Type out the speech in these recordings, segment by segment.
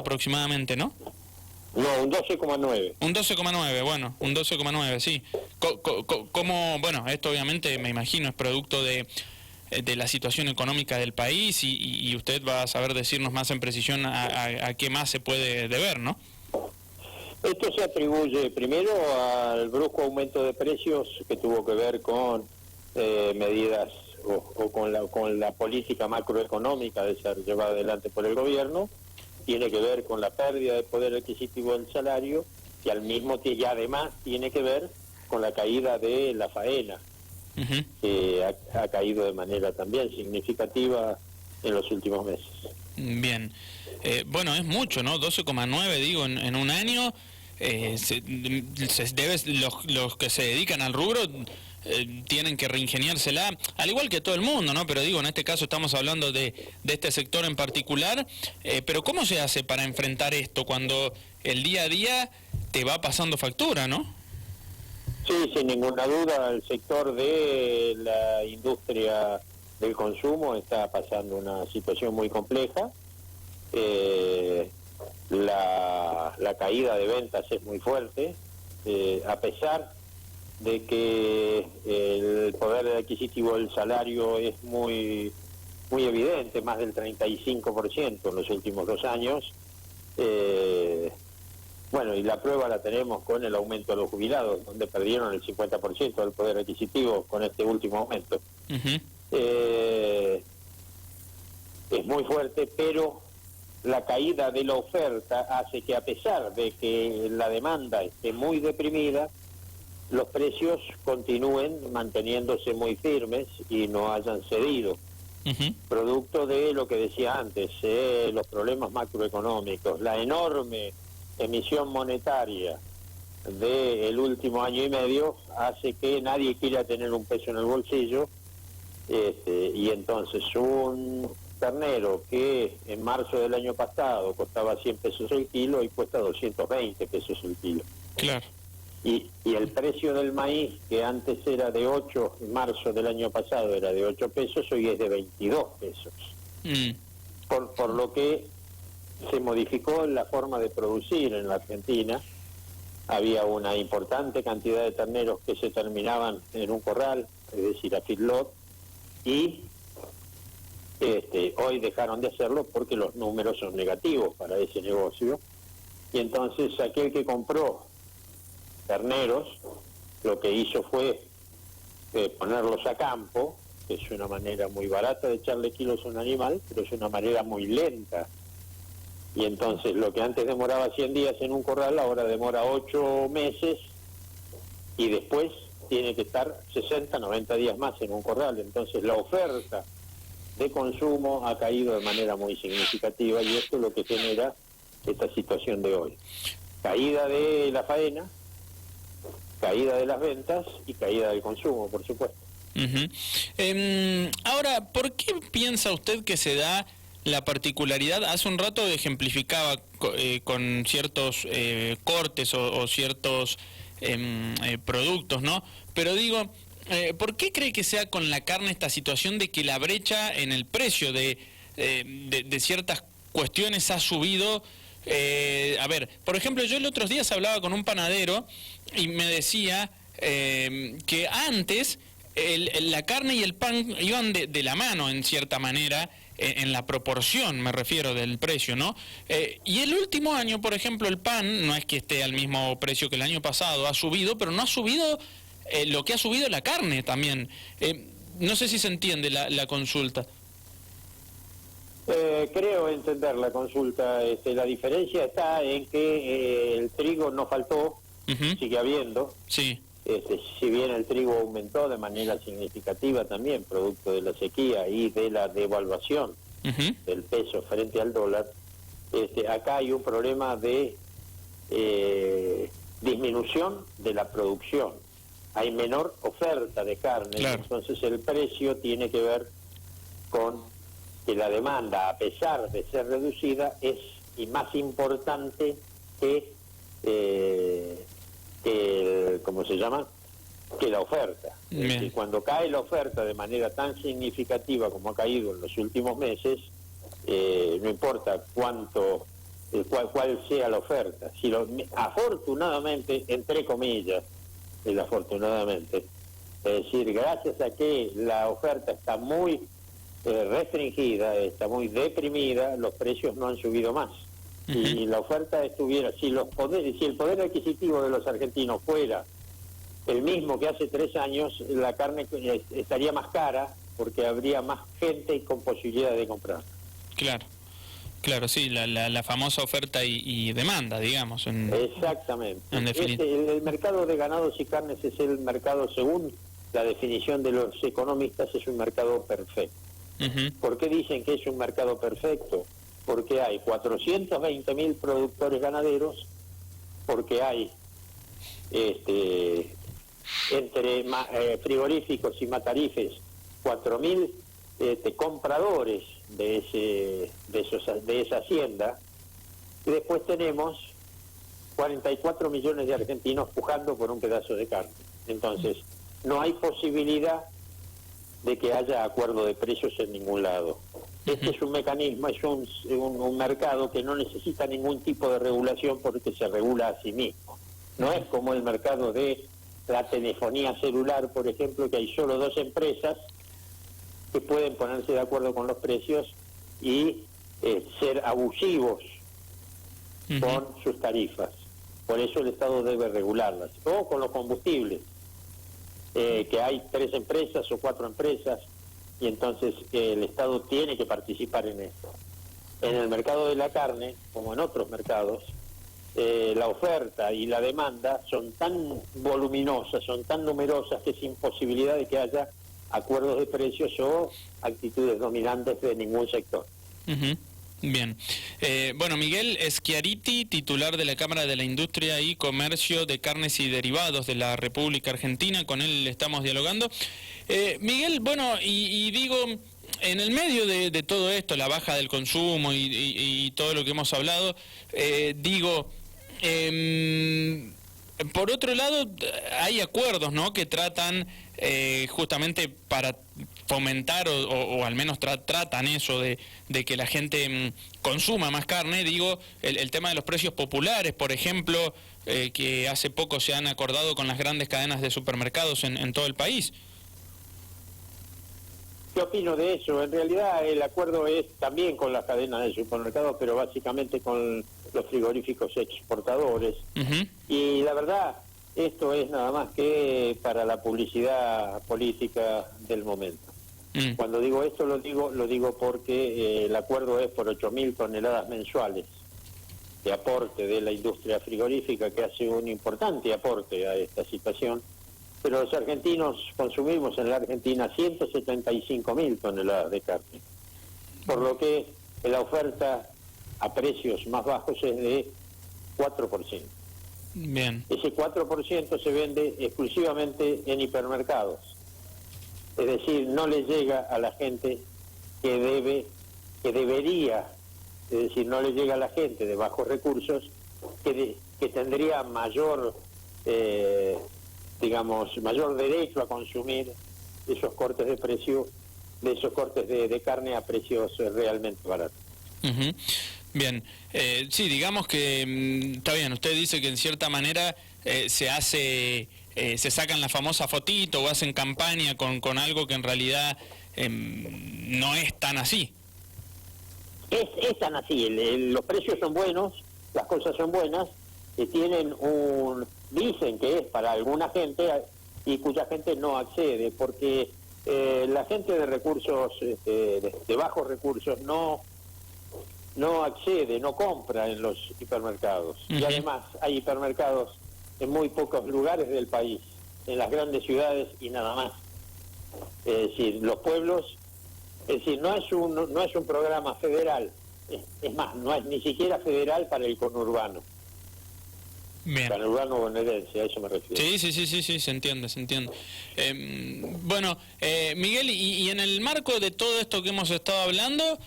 aproximadamente, ¿no? No, un 12,9. Un 12,9, bueno, un 12,9, sí. ¿Cómo, bueno, esto obviamente me imagino es producto de la situación económica del país y usted va a saber decirnos más en precisión a qué más se puede deber, ¿no? Esto se atribuye primero al brusco aumento de precios que tuvo que ver con medidas o con la política macroeconómica de ser llevada adelante por el gobierno. Tiene que ver con la pérdida de poder adquisitivo del salario y al mismo tiempo, y además tiene que ver con la caída de la faena, que ha caído de manera también significativa en los últimos meses. Bien, bueno, es mucho, ¿no? 12,9, digo, en un año. Los que se dedican al rubro tienen que reingeniársela, al igual que todo el mundo, ¿no? Pero digo, en este caso estamos hablando de este sector en particular, pero ¿cómo se hace para enfrentar esto cuando el día a día te va pasando factura, ¿no? Sí, sin ninguna duda, el sector de la industria del consumo está pasando una situación muy compleja. La caída de ventas es muy fuerte, a pesar de que el poder adquisitivo del salario es muy evidente, más del 35% en los últimos 2 años. Bueno, y la prueba la tenemos con el aumento de los jubilados, donde perdieron el 50% del poder adquisitivo con este último aumento. Es muy fuerte, pero la caída de la oferta hace que, a pesar de que la demanda esté muy deprimida, los precios continúen manteniéndose muy firmes y no hayan cedido. Producto de lo que decía antes, los problemas macroeconómicos, la enorme emisión monetaria del último año y medio hace que nadie quiera tener un peso en el bolsillo, y entonces un ternero que en marzo del año pasado costaba 100 pesos el kilo y cuesta 220 pesos el kilo. Claro. Y el precio del maíz, que antes era de 8, en marzo del año pasado era de 8 pesos, hoy es de 22 pesos. Por lo que se modificó la forma de producir en la Argentina. Había una importante cantidad de terneros que se terminaban en un corral, es decir, a feedlot, y hoy dejaron de hacerlo porque los números son negativos para ese negocio, y entonces aquel que compró terneros lo que hizo fue ponerlos a campo, que es una manera muy barata de echarle kilos a un animal, pero es una manera muy lenta, y entonces lo que antes demoraba 100 días en un corral ahora demora 8 meses, y después tiene que estar 60, 90 días más en un corral. Entonces la oferta de consumo ha caído de manera muy significativa, y esto es lo que genera esta situación de hoy. Caída de la faena, caída de las ventas y caída del consumo, por supuesto. Ahora, ¿por qué piensa usted que se da la particularidad? Hace un rato ejemplificaba con ciertos cortes o ciertos productos, ¿no? Pero digo, ¿por qué cree que sea con la carne esta situación de que la brecha en el precio de ciertas cuestiones ha subido? A ver, por ejemplo, yo el otros días hablaba con un panadero y me decía que antes la carne y el pan iban de la mano en cierta manera, en la proporción, me refiero, del precio, ¿no? Y el último año, por ejemplo, el pan, no es que esté al mismo precio que el año pasado, ha subido, pero no ha subido lo que ha subido la carne también. No sé si se entiende la consulta. Creo entender la consulta. La diferencia está en que el trigo no faltó, sigue habiendo. Sí. Si bien el trigo aumentó de manera significativa también, producto de la sequía y de la devaluación del peso frente al dólar, acá hay un problema de disminución de la producción. Hay menor oferta de carne, claro. Entonces el precio tiene que ver con que la demanda, a pesar de ser reducida, es y más importante que ¿cómo se llama? Que la oferta. Y cuando cae la oferta de manera tan significativa como ha caído en los últimos meses, no importa cuánto cuál sea la oferta. Afortunadamente, entre comillas, afortunadamente, es decir, gracias a que la oferta está muy restringida, está muy deprimida, los precios no han subido más. Si la oferta estuviera, si el poder adquisitivo de los argentinos fuera el mismo que hace 3 años, la carne estaría más cara porque habría más gente con posibilidad de comprar. Claro, sí, la famosa oferta y demanda, digamos. Exactamente. En el mercado de ganados y carnes es el mercado, según la definición de los economistas, es un mercado perfecto. ¿Por qué dicen que es un mercado perfecto? Porque hay 420.000 productores ganaderos, porque hay entre frigoríficos y matarifes 4.000 compradores de esa hacienda, y después tenemos 44 millones de argentinos pujando por un pedazo de carne. Entonces, no hay posibilidad de que haya acuerdo de precios en ningún lado. Este es un mecanismo, es un mercado que no necesita ningún tipo de regulación porque se regula a sí mismo. No es como el mercado de la telefonía celular, por ejemplo, que hay solo 2 empresas que pueden ponerse de acuerdo con los precios y ser abusivos con sus tarifas. Por eso el Estado debe regularlas. O con los combustibles, que hay 3 empresas o 4 empresas, y entonces el Estado tiene que participar en esto. En el mercado de la carne, como en otros mercados, la oferta y la demanda son tan voluminosas, son tan numerosas, que es imposibilidad de que haya acuerdos de precios o actitudes dominantes de ningún sector. Bien. Bueno, Miguel Schiariti, titular de la Cámara de la Industria y Comercio de Carnes y Derivados de la República Argentina, con él estamos dialogando. Miguel, bueno, y digo, en el medio de todo esto, la baja del consumo y todo lo que hemos hablado, por otro lado, hay acuerdos, ¿no?, que tratan justamente para fomentar o al menos tratan eso de que la gente consuma más carne. Digo, el tema de los precios populares, por ejemplo, que hace poco se han acordado con las grandes cadenas de supermercados en todo el país. ¿Qué opino de eso? En realidad el acuerdo es también con las cadenas de supermercados, pero básicamente con los frigoríficos exportadores. Y la verdad, esto es nada más que para la publicidad política del momento. Cuando digo esto lo digo porque el acuerdo es por 8.000 toneladas mensuales de aporte de la industria frigorífica, que hace un importante aporte a esta situación. Pero los argentinos consumimos en la Argentina 175.000 toneladas de carne, por lo que la oferta a precios más bajos es de 4%. Bien. Ese 4% se vende exclusivamente en hipermercados, es decir, no le llega a la gente que debería, es decir, no le llega a la gente de bajos recursos que tendría mayor mayor derecho a consumir esos cortes de precio, de esos cortes de carne a precios realmente baratos. Bien, sí, digamos que está bien, usted dice que en cierta manera se sacan la famosa fotito o hacen campaña con algo que en realidad no es tan así. Es tan así, los precios son buenos, las cosas son buenas, dicen que es para alguna gente y cuya gente no accede, porque la gente de recursos, de bajos recursos, no accede, no compra en los hipermercados. Y además hay hipermercados en muy pocos lugares del país, en las grandes ciudades y nada más. Es decir, los pueblos, es decir, no es un programa federal, es más, no es ni siquiera federal para el conurbano. Bien. Para el urbano bonaerense, a eso me refiero. Sí, se entiende. Bueno, Miguel, y en el marco de todo esto que hemos estado hablando,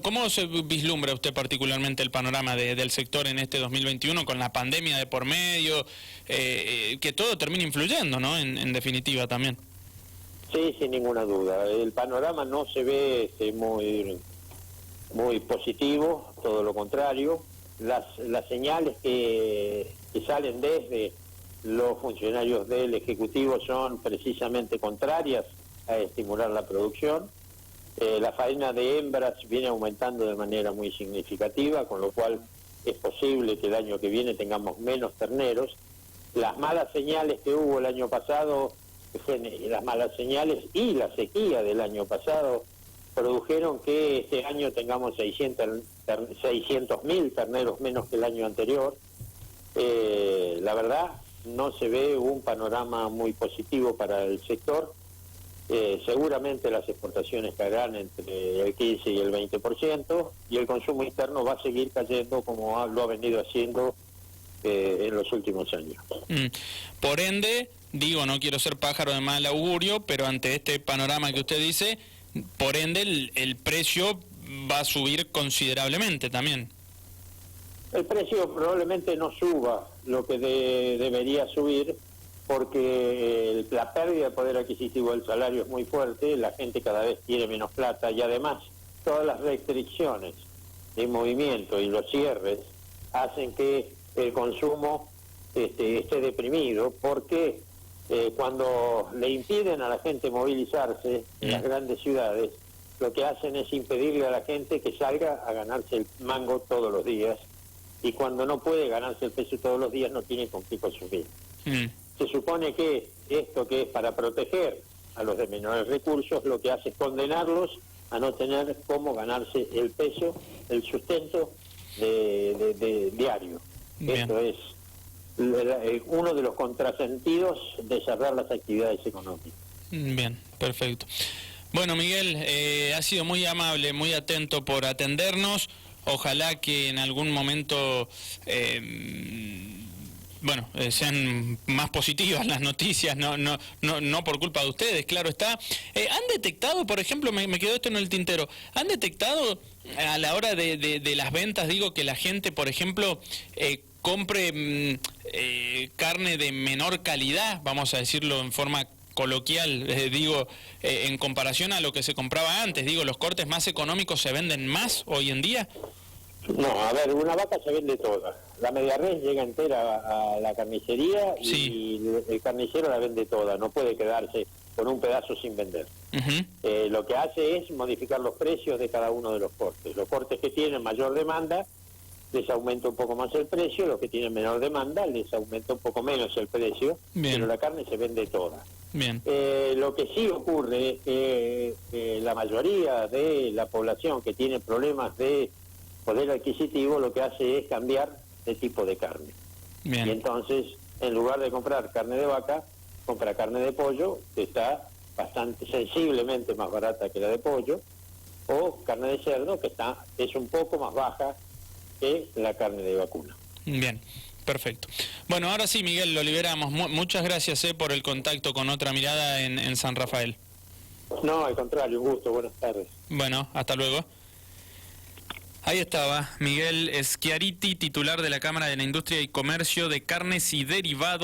¿cómo se vislumbra usted particularmente el panorama del sector en este 2021 con la pandemia de por medio, que todo termina influyendo, ¿no?, en definitiva también? Sí, sin ninguna duda. El panorama no se ve muy muy positivo, todo lo contrario. Las señales que salen desde los funcionarios del Ejecutivo son precisamente contrarias a estimular la producción. La faena de hembras viene aumentando de manera muy significativa, con lo cual es posible que el año que viene tengamos menos terneros. Las malas señales que hubo el año pasado, las malas señales y la sequía del año pasado, produjeron que este año tengamos 600.000 terneros menos que el año anterior. La verdad, no se ve un panorama muy positivo para el sector. Seguramente las exportaciones caerán entre el 15 y el 20%, y el consumo interno va a seguir cayendo como lo ha venido haciendo en los últimos años. Por ende, digo, no quiero ser pájaro de mal augurio, pero ante este panorama que usted dice, por ende el precio va a subir considerablemente también. El precio probablemente no suba lo que debería subir, porque la pérdida de poder adquisitivo del salario es muy fuerte, la gente cada vez tiene menos plata, y además todas las restricciones de movimiento y los cierres hacen que el consumo esté deprimido, porque cuando le impiden a la gente movilizarse en las grandes ciudades, lo que hacen es impedirle a la gente que salga a ganarse el mango todos los días, y cuando no puede ganarse el peso todos los días no tiene con qué consumir. Se supone que esto, que es para proteger a los de menores recursos, lo que hace es condenarlos a no tener cómo ganarse el peso, el sustento diario. Bien. Esto es uno de los contrasentidos de cerrar las actividades económicas. Bien, perfecto. Bueno, Miguel, ha sido muy amable, muy atento por atendernos. Ojalá que en algún momento sean más positivas las noticias, no por culpa de ustedes, claro está. ¿Han detectado, por ejemplo, me quedó esto en el tintero, han detectado a la hora de las ventas, digo, que la gente, por ejemplo, compre carne de menor calidad, vamos a decirlo en forma coloquial, en comparación a lo que se compraba antes? Digo, ¿los cortes más económicos se venden más hoy en día? No, a ver, una vaca se vende toda. La media res llega entera a la carnicería y el carnicero la vende toda, no puede quedarse con un pedazo sin vender. Lo que hace es modificar los precios de cada uno de los cortes. Los cortes que tienen mayor demanda les aumenta un poco más el precio, los que tienen menor demanda les aumenta un poco menos el precio, pero la carne se vende toda. Bien. Lo que sí ocurre es que la mayoría de la población que tiene problemas de poder adquisitivo lo que hace es cambiar de tipo de carne. Bien. Y entonces, en lugar de comprar carne de vaca, compra carne de pollo, que está bastante sensiblemente más barata que la de pollo, o carne de cerdo, que es un poco más baja que la carne de vacuna. Bien, perfecto. Bueno, ahora sí, Miguel, lo liberamos. Muchas gracias por el contacto con Otra Mirada en San Rafael. No, al contrario, un gusto, buenas tardes. Bueno, hasta luego. Ahí estaba Miguel Schiariti, titular de la Cámara de la Industria y Comercio de Carnes y Derivados.